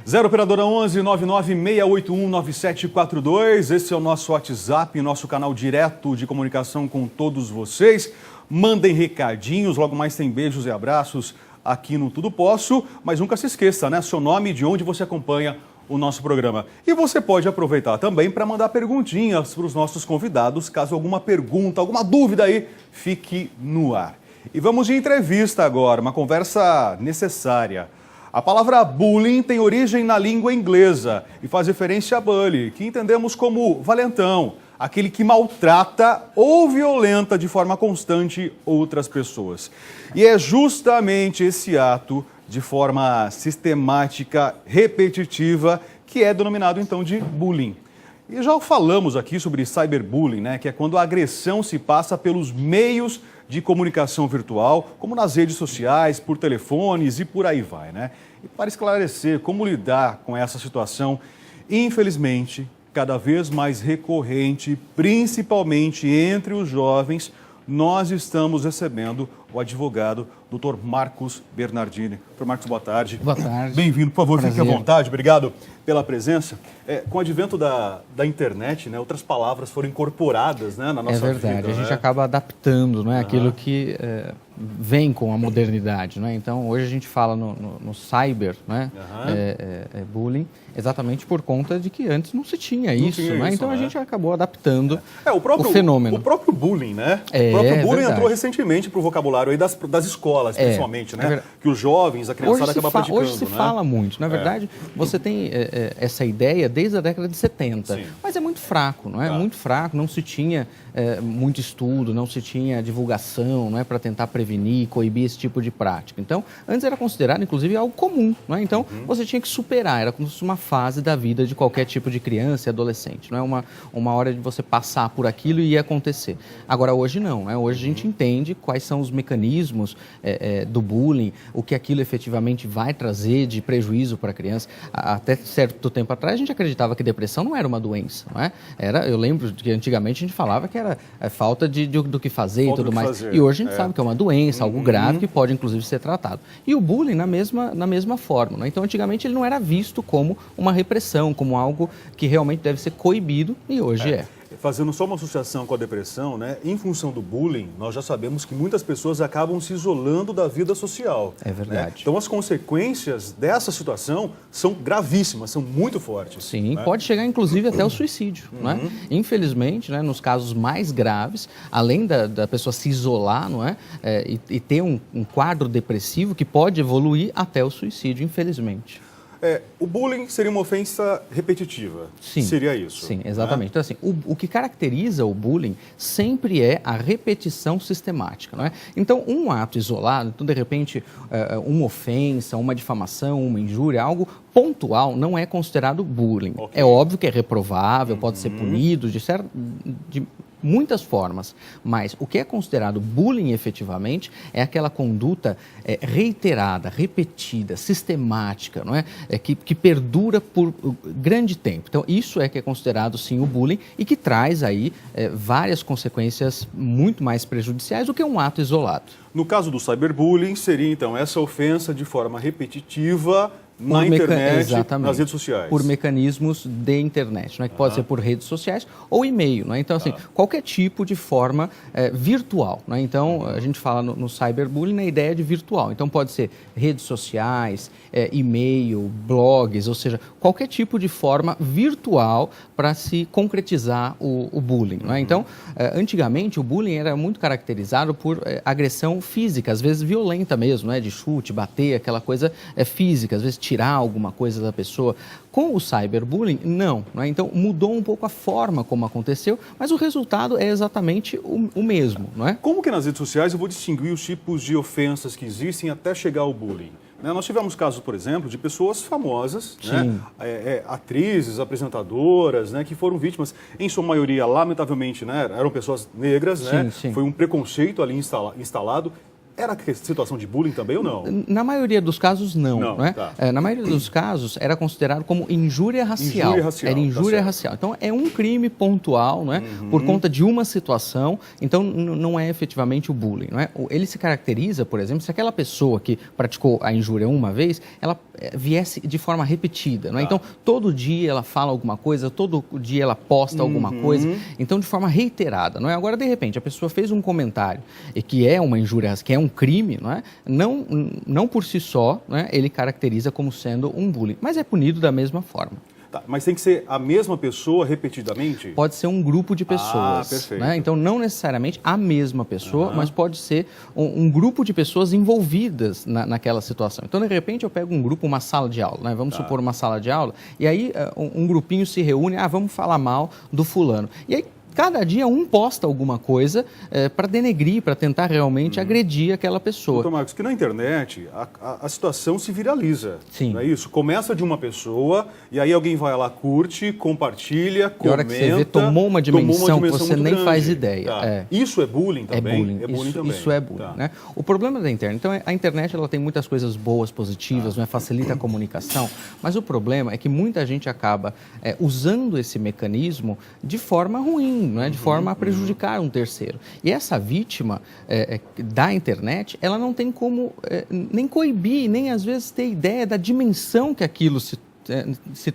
0 operadora 11 99681 9742. Esse é o nosso WhatsApp, nosso canal direto de comunicação com todos vocês. Mandem recadinhos, logo mais tem beijos e abraços aqui no Tudo Posso. Mas nunca se esqueça, né? Seu nome e de onde você acompanha o nosso programa. E você pode aproveitar também para mandar perguntinhas para os nossos convidados, caso alguma pergunta, alguma dúvida aí, fique no ar. E vamos de entrevista agora, uma conversa necessária. A palavra bullying tem origem na língua inglesa e faz referência a bully, que entendemos como valentão, aquele que maltrata ou violenta de forma constante outras pessoas. E é justamente esse ato, de forma sistemática, repetitiva, que é denominado então de bullying. E já falamos aqui sobre cyberbullying, né, que é quando a agressão se passa pelos meios de comunicação virtual, como nas redes sociais, por telefones e por aí vai, né? E para esclarecer como lidar com essa situação, infelizmente, cada vez mais recorrente, principalmente entre os jovens, nós estamos recebendo o advogado Dr. Marcos Bernardini. Dr. Marcos, boa tarde. Boa tarde. Bem-vindo, por favor, Prazer. fique à vontade. Obrigado pela presença. Com o advento da internet, né, outras palavras foram incorporadas, né, na nossa vida. É verdade, a gente acaba adaptando, né, aquilo que vem com a modernidade, né? Então, hoje a gente fala no cyber, né, bullying, exatamente por conta de que antes não se tinha isso, né? Então, a gente acabou adaptando o fenômeno. O próprio bullying, né? O próprio bullying entrou recentemente para o vocabulário aí das escolas, principalmente, né? Que os jovens, a criançada acaba praticando. Hoje se fala muito. Na verdade, você tem essa ideia desde a década de 70. Sim. Mas é muito fraco, não é? Muito fraco, não se tinha muito estudo, não se tinha divulgação, não é, para tentar prevenir, coibir esse tipo de prática. Então, antes era considerado, inclusive, algo comum, não é? Então, você tinha que superar, era como se fosse uma fase da vida de qualquer tipo de criança e adolescente, não é? Uma hora de você passar por aquilo e ia acontecer. Agora, hoje não, né? Hoje a gente entende quais são os mecanismos do bullying, o que aquilo efetivamente vai trazer de prejuízo para a criança. Até certo tempo atrás, a gente acreditava que depressão não era uma doença, não é? Eu lembro que antigamente a gente falava que era falta do que fazer e tudo mais. E hoje a gente sabe que é uma doença, algo grave, que pode inclusive ser tratado. E o bullying na mesma forma, né? Então, antigamente ele não era visto como uma repressão, como algo que realmente deve ser coibido, e hoje é. Fazendo só uma associação com a depressão, né? Em função do bullying, nós já sabemos que muitas pessoas acabam se isolando da vida social. É verdade. Né? Então, as consequências dessa situação são gravíssimas, são muito fortes. Sim, né? Pode chegar inclusive até o suicídio. Né? Infelizmente, né, nos casos mais graves, além da pessoa se isolar, não é? E ter um quadro depressivo que pode evoluir até o suicídio, infelizmente. O bullying seria uma ofensa repetitiva. Sim. Seria isso. Sim, exatamente. Né? Então, assim, o que caracteriza o bullying sempre é a repetição sistemática. Não é? Então, um ato isolado, então, de repente, uma ofensa, uma difamação, uma injúria, algo pontual, não é considerado bullying. Okay. É óbvio que é reprovável, pode ser punido de muitas formas, mas o que é considerado bullying efetivamente é aquela conduta reiterada, repetida, sistemática, não é? Que perdura por grande tempo. Então, isso é que é considerado, sim, o bullying e que traz aí várias consequências muito mais prejudiciais do que um ato isolado. No caso do cyberbullying, seria, então, essa ofensa de forma repetitiva na internet, nas redes sociais. Por mecanismos de internet, né? Que pode ser por redes sociais ou e-mail. Né? Então, assim, qualquer tipo de forma virtual. Né? Então, a gente fala no cyberbullying na ideia de virtual. Então, pode ser redes sociais, e-mail, blogs, ou seja, qualquer tipo de forma virtual para se concretizar o bullying. Né? Então, antigamente, o bullying era muito caracterizado por agressão física, às vezes violenta mesmo, né? De chute, bater, aquela coisa física, às vezes tirar alguma coisa da pessoa. Com o cyberbullying, não. Então, mudou um pouco a forma como aconteceu, mas o resultado é exatamente o mesmo. Não é? Como que nas redes sociais eu vou distinguir os tipos de ofensas que existem até chegar ao bullying? Nós tivemos casos, por exemplo, de pessoas famosas, né? Atrizes, apresentadoras, né? Que foram vítimas, em sua maioria, lamentavelmente, né? Eram pessoas negras, né? Sim. Foi um preconceito ali instalado. Era situação de bullying também ou não? Na maioria dos casos, não é? Tá. Na maioria dos casos, era considerado como injúria racial. Era injúria racial. Então, é um crime pontual, não é? Por conta de uma situação. Então, não é efetivamente o bullying, não é? Ele se caracteriza, por exemplo, se aquela pessoa que praticou a injúria uma vez, ela viesse de forma repetida, não é? Então, todo dia ela fala alguma coisa, todo dia ela posta alguma coisa. Então, de forma reiterada, não é? Agora, de repente, a pessoa fez um comentário e que é uma injúria, que é um crime, não é? Não por si só, né, ele caracteriza como sendo um bullying, mas é punido da mesma forma. Tá, mas tem que ser a mesma pessoa repetidamente? Pode ser um grupo de pessoas. Perfeito. Né? Então, não necessariamente a mesma pessoa, mas pode ser um grupo de pessoas envolvidas naquela situação. Então, de repente, eu pego um grupo, uma sala de aula, né? Vamos supor uma sala de aula, e aí um grupinho se reúne, vamos falar mal do fulano. E aí, cada dia um posta alguma coisa para denegrir, para tentar realmente agredir aquela pessoa. Doutor Marcos, que na internet a situação se viraliza. Sim. Não é isso? Começa de uma pessoa e aí alguém vai lá, curte, compartilha, comenta. E a hora que você vê, tomou uma dimensão que você nem faz ideia. Tá. Isso é bullying também? É bullying também. Isso é bullying. Tá. Né? O problema da internet, então a internet ela tem muitas coisas boas, positivas, né? Facilita a comunicação, mas o problema é que muita gente acaba usando esse mecanismo de forma ruim, não é? De forma a prejudicar um terceiro. E essa vítima da internet, ela não tem como nem coibir, nem às vezes ter ideia da dimensão que aquilo se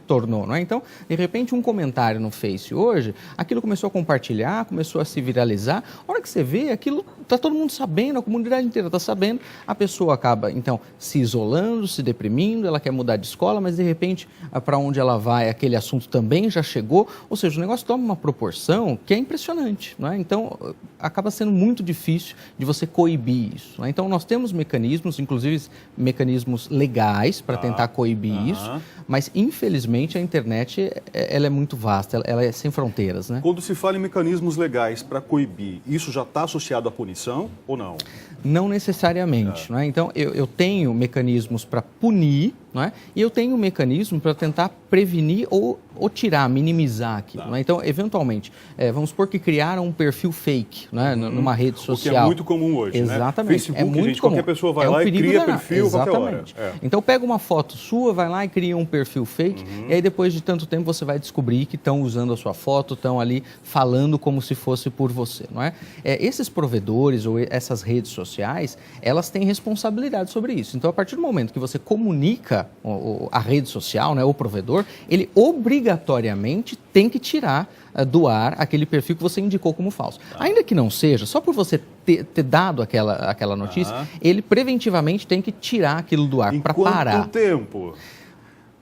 tornou, não é? Então, de repente, um comentário no Face hoje, aquilo começou a compartilhar, começou a se viralizar. A hora que você vê, aquilo está todo mundo sabendo, a comunidade inteira está sabendo, a pessoa acaba, então, se isolando, se deprimindo, ela quer mudar de escola, mas, de repente, para onde ela vai, aquele assunto também já chegou, ou seja, o negócio toma uma proporção que é impressionante, não é? Então, acaba sendo muito difícil de você coibir isso, não é? Então, nós temos mecanismos, inclusive mecanismos legais para tentar coibir isso, mas, infelizmente, a internet ela é muito vasta, ela é sem fronteiras, né? Quando se fala em mecanismos legais para coibir, isso já está associado à punição ou não? Não necessariamente, não é? Então, eu tenho mecanismos para punir, não é? E eu tenho um mecanismo para tentar prevenir ou tirar, minimizar aquilo. Não é? Então, eventualmente, vamos supor que criaram um perfil fake, né, numa rede social. O que é muito comum hoje, Exatamente. né? Facebook, gente, qualquer pessoa vai lá e cria perfil qualquer hora. Então, pega uma foto sua, vai lá e cria um perfil fake, e aí depois de tanto tempo você vai descobrir que estão usando a sua foto, estão ali falando como se fosse por você, não é? Esses provedores ou essas redes sociais, elas têm responsabilidade sobre isso. Então, a partir do momento que você comunica a rede social, né, o provedor, ele obrigatoriamente tem que tirar do ar aquele perfil que você indicou como falso. Ainda que não seja, só por você ter dado aquela notícia, ele preventivamente tem que tirar aquilo do ar para parar. Quanto tempo?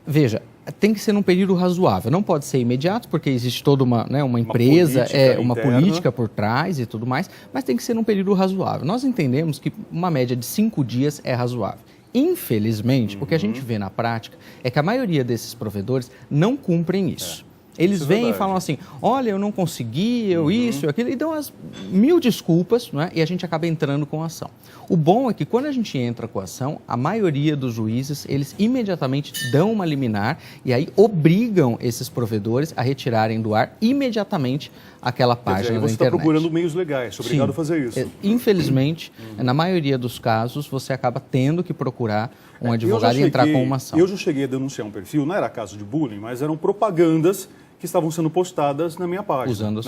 Veja, tem que ser num período razoável. Não pode ser imediato, porque existe toda uma empresa, uma política por trás e tudo mais, mas tem que ser num período razoável. Nós entendemos que uma média de 5 dias é razoável. Infelizmente, o que a gente vê na prática é que a maioria desses provedores não cumprem isso. Eles vêm e falam assim, olha, eu não consegui, isso, aquilo, e dão as 1000 desculpas, não é? E a gente acaba entrando com a ação. O bom é que quando a gente entra com a ação, a maioria dos juízes, eles imediatamente dão uma liminar e aí obrigam esses provedores a retirarem do ar imediatamente aquela página da internet. Você está procurando meios legais, obrigado a fazer isso. Infelizmente, na maioria dos casos, você acaba tendo que procurar um advogado e entrar com uma ação. Eu já cheguei a denunciar um perfil, não era caso de bullying, mas eram propagandas que estavam sendo postadas na minha página. Usando a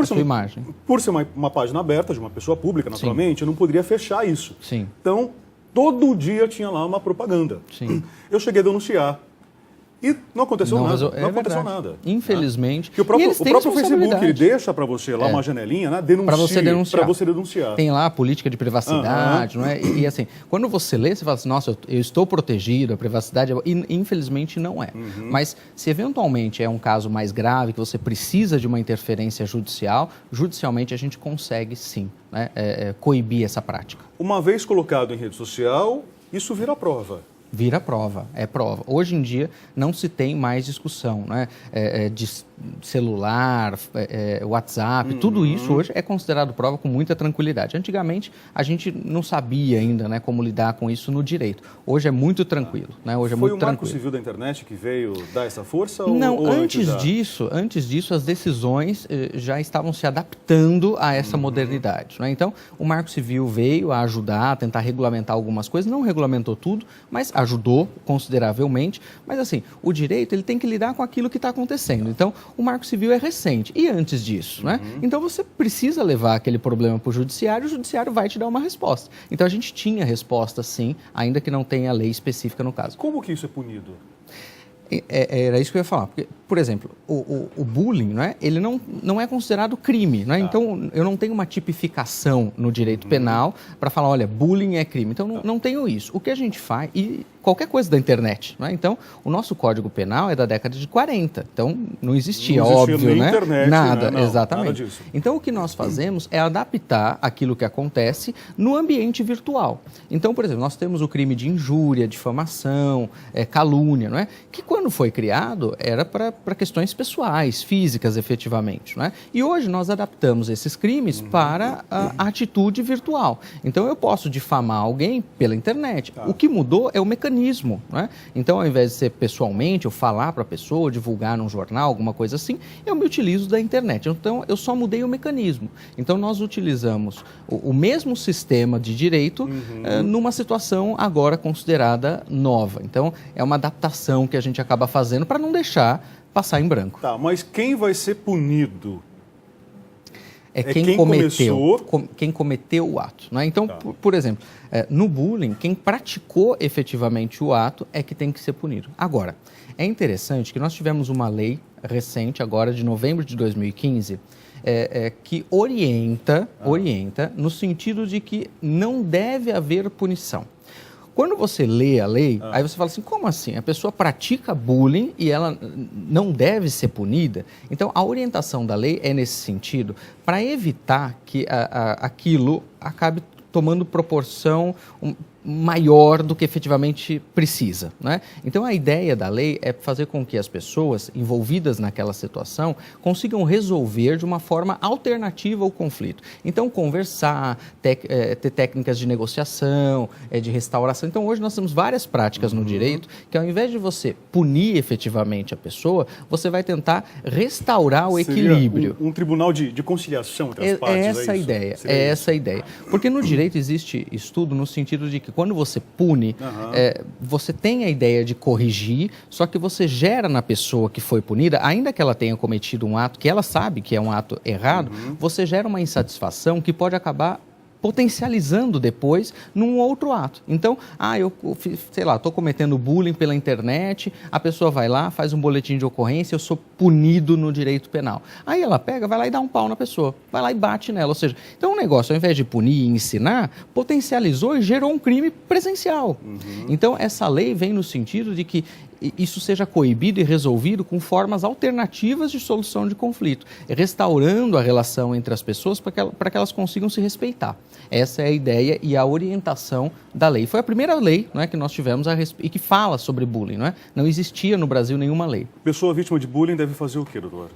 sua imagem. Por ser uma página aberta, de uma pessoa pública, naturalmente, eu não poderia fechar isso. Sim. Então, todo dia tinha lá uma propaganda. Sim. Eu cheguei a denunciar. E não aconteceu nada. Não aconteceu nada. Infelizmente. Que o próprio Facebook ele deixa para você lá uma janelinha, né? Para você denunciar. Tem lá a política de privacidade, não é? E assim, quando você lê, você fala assim, nossa, eu estou protegido, a privacidade e infelizmente não é. Mas se eventualmente é um caso mais grave, que você precisa de uma interferência judicial, judicialmente a gente consegue sim, né, coibir essa prática. Uma vez colocado em rede social, isso vira prova. Vira prova, é prova. Hoje em dia não se tem mais discussão, né? De celular, WhatsApp, tudo isso hoje é considerado prova com muita tranquilidade. Antigamente a gente não sabia ainda, né, como lidar com isso no direito. Hoje é muito tranquilo, né? Hoje é muito tranquilo. Foi o Marco Civil da Internet que veio dar essa força? Não, antes disso as decisões já estavam se adaptando a essa modernidade, né? Então o Marco Civil veio a ajudar, a tentar regulamentar algumas coisas, não regulamentou tudo, mas ajudou consideravelmente, mas assim, o direito ele tem que lidar com aquilo que está acontecendo. Então, o Marco Civil é recente. E antes disso, né? Então, você precisa levar aquele problema para o judiciário vai te dar uma resposta. Então, a gente tinha resposta, sim, ainda que não tenha lei específica no caso. Como que isso é punido? Era isso que eu ia falar. Porque, por exemplo, o bullying, né, ele não é considerado crime. Né? Então, eu não tenho uma tipificação no direito penal para falar, olha, bullying é crime. Então, não tenho isso. O que a gente faz, e qualquer coisa da internet. Né? Então, o nosso Código Penal é da década de 40. Então, não existia óbvio, nem né? Internet, nada, né? Não, exatamente. Nada disso. Então, o que nós fazemos é adaptar aquilo que acontece no ambiente virtual. Então, por exemplo, nós temos o crime de injúria, difamação, calúnia, não é? Que quando foi criado era para questões pessoais, físicas, efetivamente, não é? E hoje nós adaptamos esses crimes para a atitude virtual. Então, eu posso difamar alguém pela internet. O que mudou é o mecanismo, não é? Então, ao invés de ser pessoalmente, eu falar para a pessoa, divulgar num jornal, alguma coisa assim, eu me utilizo da internet. Então, eu só mudei o mecanismo. Então, nós utilizamos o mesmo sistema de direito numa situação agora considerada nova. Então, é uma adaptação que a gente acaba fazendo para não deixar passar em branco. Tá, mas quem vai ser punido? Quem cometeu o ato. Né? Então, por exemplo, no bullying, quem praticou efetivamente o ato é que tem que ser punido. Agora, é interessante que nós tivemos uma lei recente, agora de novembro de 2015, que orienta no sentido de que não deve haver punição. Quando você lê a lei, aí você fala assim, como assim? A pessoa pratica bullying e ela não deve ser punida? Então, a orientação da lei é nesse sentido, para evitar que aquilo acabe tomando proporção maior do que efetivamente precisa, né? Então, a ideia da lei é fazer com que as pessoas envolvidas naquela situação consigam resolver de uma forma alternativa o conflito. Então, conversar, ter técnicas de negociação, de restauração. Então, hoje nós temos várias práticas no direito que, ao invés de você punir efetivamente a pessoa, você vai tentar restaurar o equilíbrio. Um tribunal de conciliação entre as partes, essa a ideia. Porque no direito existe estudo no sentido de que quando você pune, você tem a ideia de corrigir, só que você gera na pessoa que foi punida, ainda que ela tenha cometido um ato que ela sabe que é um ato errado, você gera uma insatisfação que pode acabar potencializando depois num outro ato. Então, eu sei lá, estou cometendo bullying pela internet, a pessoa vai lá, faz um boletim de ocorrência, eu sou punido no direito penal. Aí ela pega, vai lá e dá um pau na pessoa, vai lá e bate nela. Ou seja, então o negócio, ao invés de punir e ensinar, potencializou e gerou um crime presencial. Então, essa lei vem no sentido de que isso seja coibido e resolvido com formas alternativas de solução de conflito, restaurando a relação entre as pessoas para que elas consigam se respeitar. Essa é a ideia e a orientação da lei. Foi a primeira lei, não é, que nós tivemos e que fala sobre bullying. Não existia no Brasil nenhuma lei. Pessoa vítima de bullying deve fazer o quê, doutor?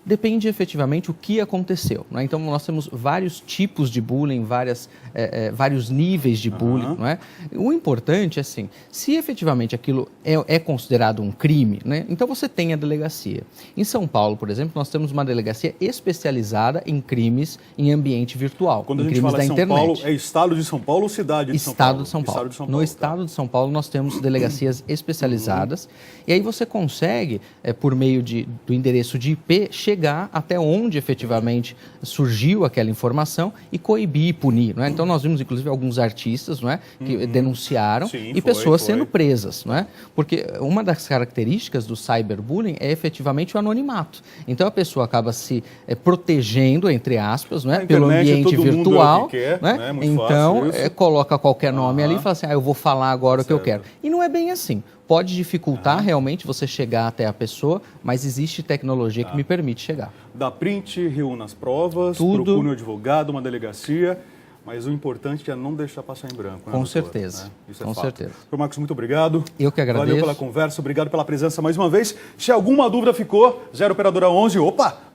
Depende efetivamente o que aconteceu. Né? Então, nós temos vários tipos de bullying, vários níveis de bullying. Não é? O importante é assim, se efetivamente aquilo é considerado um crime, né? Então você tem a delegacia. Em São Paulo, por exemplo, nós temos uma delegacia especializada em crimes em ambiente virtual. Quando a gente fala São Paulo, é Estado de São Paulo ou cidade de São Paulo? Estado de São Paulo. No Estado de São Paulo, nós temos delegacias especializadas. E aí você consegue, por meio do endereço de IP, chegar até onde efetivamente surgiu aquela informação e coibir e punir. Não é? Então, nós vimos, inclusive, alguns artistas, não é, que denunciaram e pessoas sendo presas. Não é? Porque uma das características do cyberbullying é efetivamente o anonimato. Então, a pessoa acaba se protegendo, entre aspas, não é, pelo ambiente virtual. Né? Então, coloca qualquer nome ali e fala assim, eu vou falar agora o que eu quero. E não é bem assim. Pode dificultar realmente você chegar até a pessoa, mas existe tecnologia que me permite chegar. Dá print, reúna as provas, procure um advogado, uma delegacia. Mas o importante é não deixar passar em branco, né, Com doutor? certeza, Isso é com fato. certeza. Doutor Marcos, muito obrigado. Eu que agradeço. Valeu pela conversa, obrigado pela presença mais uma vez. Se alguma dúvida ficou, 0 operadora 11,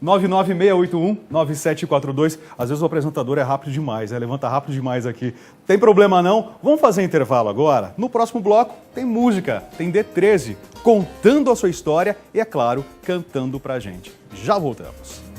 99681-9742. Às vezes o apresentador é rápido demais, né? Levanta rápido demais aqui. Tem problema não? Vamos fazer intervalo agora? No próximo bloco tem música, tem D13, contando a sua história e, é claro, cantando pra gente. Já voltamos.